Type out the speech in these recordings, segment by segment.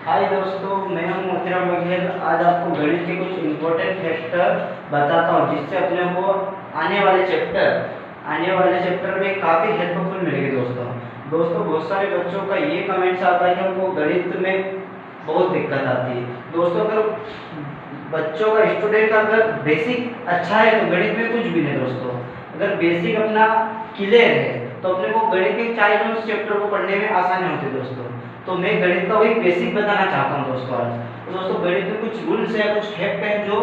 हाय दोस्तों, मैं हूं मोतीराम बघेल। आज आपको गणित के कुछ इम्पोर्टेंट फैक्टर बताता हूं जिससे अपने को आने वाले चैप्टर में काफ़ी हेल्पफुल मिलेगी। दोस्तों बहुत सारे बच्चों का ये कमेंट्स आता है कि उनको गणित में बहुत दिक्कत आती है। दोस्तों अगर बच्चों का स्टूडेंट का अगर बेसिक अच्छा है तो गणित में कुछ भी नहीं। दोस्तों अगर बेसिक अपना क्लियर है तो अपने को गणित के चाहे चैप्टर को पढ़ने में आसानी होती है। दोस्तों तो मैं गणित का वही बेसिक बताना चाहता हूँ दोस्तों आज। तो दोस्तों गणित में कुछ रूल्स है, कुछ फैक्ट है जो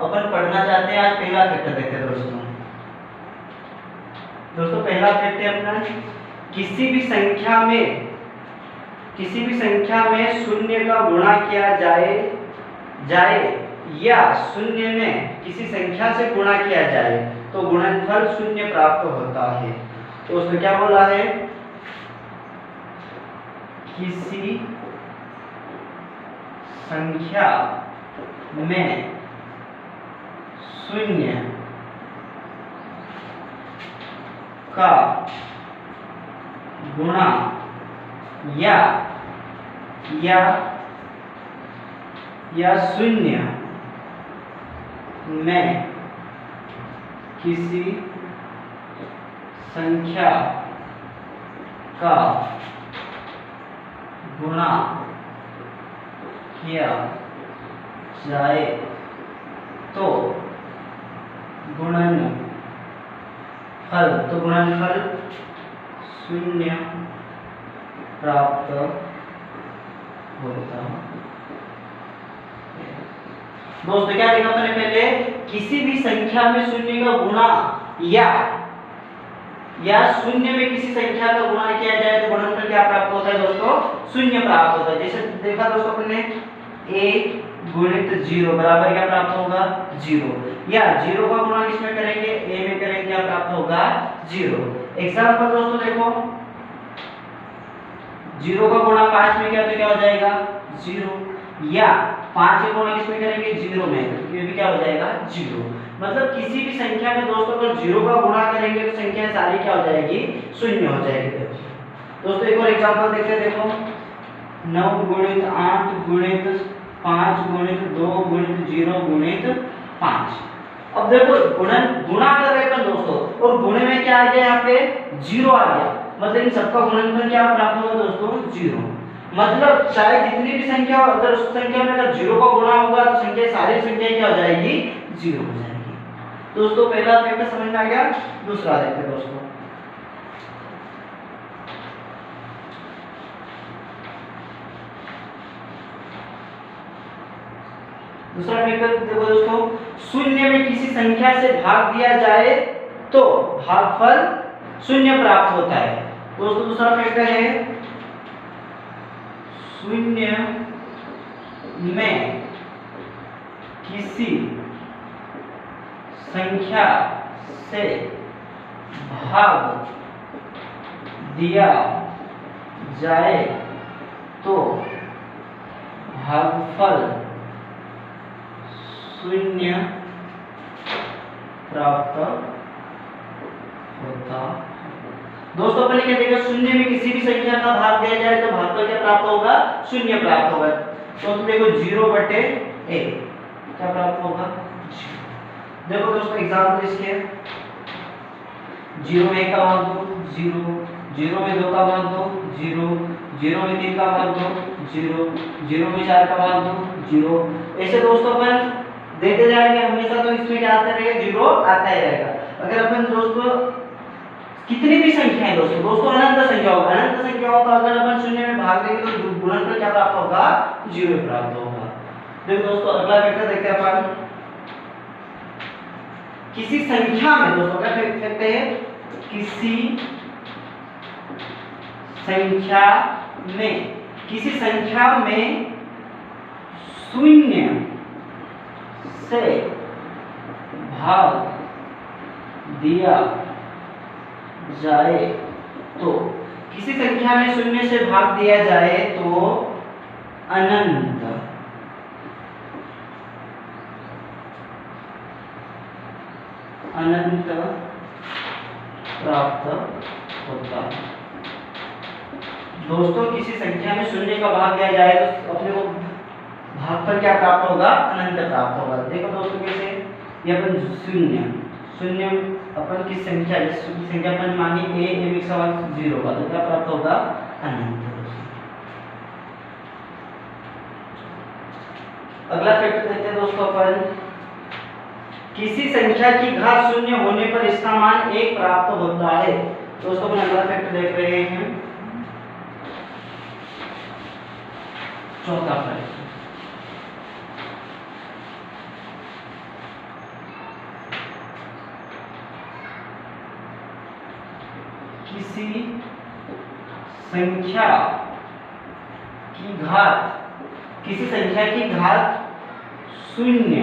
अपन पढ़ना चाहते हैं। आज पहला फैक्टर देखते हैं दोस्तों पहला फैक्ट है अपना, किसी भी संख्या में शून्य का गुणा किया जाए या शून्य में किसी संख्या से गुणा किया जाए तो गुणनफल शून्य प्राप्त होता है। तो उसमें क्या बोला है, किसी संख्या में शून्य का गुणा या शून्य में किसी संख्या का गुणा किया जाए तो गुणनफल शून्य प्राप्त होता है। दोस्तों क्या देखा अपने पहले, किसी भी संख्या में शून्य का गुणा या शून्य में किसी संख्या का गुणा किया जाए तो गुणनफल क्या प्राप्त होता है दोस्तों, शून्य प्राप्त होता है। जैसे देखा दोस्तों अपने a गुणित 0 बराबर क्या प्राप्त होगा, 0। या 0 का गुणा किसमें करेंगे, a में करेंगे, क्या प्राप्त होगा, 0। एग्जांपल दोस्तों देखो, 0 का गुणा 5 में किया तो क्या हो जाएगा, 0। या 5 का गुणा किसमें करेंगे, 0 में, ये भी क्या हो जाएगा, 0। मतलब किसी भी संख्या में दोस्तों अगर 0 का गुणा करेंगे तो संख्या सारी क्या हो जाएगी, शून्य हो जाएगी। दोस्तों एक और एग्जांपल देखते हैं। देखो 9 गुणित 8 गुणित 5 गुणित 2 गुणित 0 गुणित 5। अब देखो गुणा कर रहे हैं दोस्तों, और गुणे में क्या आ गया, यहाँ पे 0 आ गया। मतलब इन सबका गुणनफल क्या प्राप्त होगा दोस्तों, 0। मतलब चाहे जितनी भी संख्या हो, अगर उस संख्या में अगर 0 का गुणा होगा तो संख्या सारी संख्या क्या हो जाएगी, 0 हो जाएगी। दोस्तों पहला फैक्टर समझ में आ गया। दूसरा देखते हैं दोस्तों, दूसरा फैक्टर देखो दोस्तों, शून्य में किसी संख्या से भाग दिया जाए तो भागफल शून्य प्राप्त होता है। दोस्तों दूसरा फैक्टर है, शून्य में किसी संख्या से भाग दिया जाए तो भागफल शून्य प्राप्त होता। दोस्तों अपने क्या देखा, शून्य में किसी भी संख्या का भाग दिया जाए तो भागफल क्या प्राप्त होगा, शून्य प्राप्त होगा। तो देखो 0/a क्या प्राप्त होगा, देखो दोस्तों एग्जांपल इसके, 0 में 1 का भाग दो 0, 0 में 2 का भाग दो 0, 0 में 3 का भाग दो 0, 0 में 4 का भाग दो 0। ऐसे दोस्तों अपन देते जाएंगे, हमेशा तो इसमें क्या आता रहेगा, 0 आता ही रहेगा। अगर अपन दोस्तों कितनी भी संख्याएं दोस्तों अनंत संख्या होगा, अनंत संख्याओं का अगर अपन शून्य में भाग देंगे तो गुणनफल क्या प्राप्त होगा, 0 प्राप्त होगा। देखो दोस्तों अगला फैक्टर देखते हैं अपन, किसी संख्या में दोस्तों क्या कहते हैं, किसी संख्या में शून्य से भाग दिया जाए तो, किसी संख्या में शून्य से भाग दिया जाए तो अनंत प्राप्त होता है। दोस्तों किसी संख्या में शून्य का भाग दिया जाए तो अपने को भागफल क्या प्राप्त होगा, अनंत प्राप्त होगा। देखो दोस्तों कैसे, ये अपन शून्य शून्य अपन की संख्या, संख्या अपन मानी a a का सवाल 0 का, तो क्या प्राप्त होगा, अनंत। अगला फैक्टर देखते हैं दोस्तों अपन, किसी संख्या की घात शून्य होने पर इसका मान 1 प्राप्त होता है। दोस्तों अपन अगला फैक्टर देख रहे हैं, चौथा फैक्टर, किसी संख्या की घात शून्य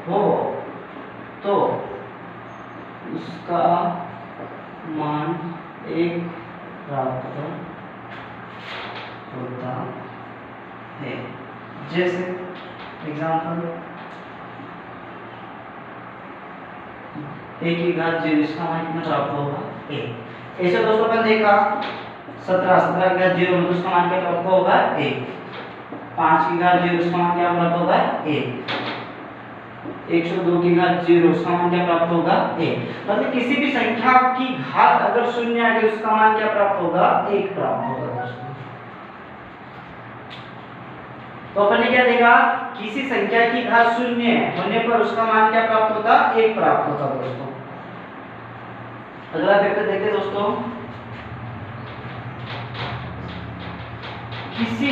हो तो उसका मान 1 प्राप्त होता है। जैसे एग्जाम्पल, a की घात 0, इसका मान कितना प्राप्त होगा, a। ऐसे दोस्तों अपन देखा 17 की घात 0, मतलब उसका मान क्या प्राप्त होगा, a। 5 की घात 0, उसका मान क्या प्राप्त होगा, a। 102 की घात 0, उसका मान क्या प्राप्त होगा, a। मतलब किसी भी संख्या की घात अगर शून्य आ गई, उसका मान क्या प्राप्त होगा, 1 प्राप्त होगा दोस्तों। तो अपन ने क्या देखा, किसी संख्या की घात शून्य होने पर उसका मान क्या प्राप्त होता, 1 प्राप्त होता दोस्तों। अगला फैक्टर देखते दोस्तों, किसी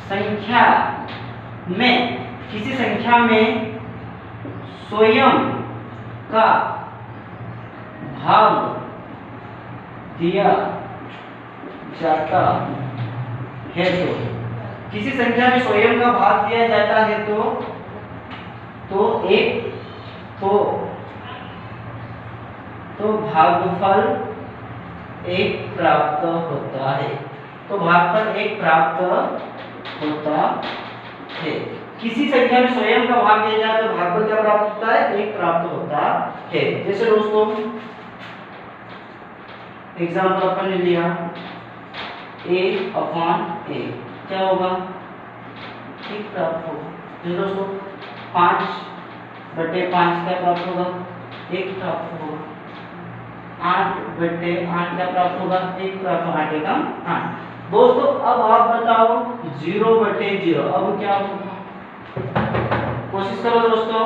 संख्या में स्वयं का भाग दिया जाता है तो, किसी संख्या में स्वयं का भाग दिया जाता है तो भागफल 1 प्राप्त होता है। तो भागफल 1 प्राप्त होता है। किसी संख्या में स्वयं का भाग दिया जाए तो भागफल क्या प्राप्त होता है, 1 प्राप्त होता है। जैसे दोस्तों एग्जाम्पल अपन ने लिया a/a, क्या होगा, 1 प्राप्त होगा। जैसे दोस्तों 5/5 क्या प्राप्त होगा, 1 प्राप्त होगा। 8/8 क्या प्राप्त होगा, 1 प्राप्त होगा। 8 एकम 8। दोस्तों अब आप बताओ 0/0 अब क्या होगा, कोशिश करो दोस्तों।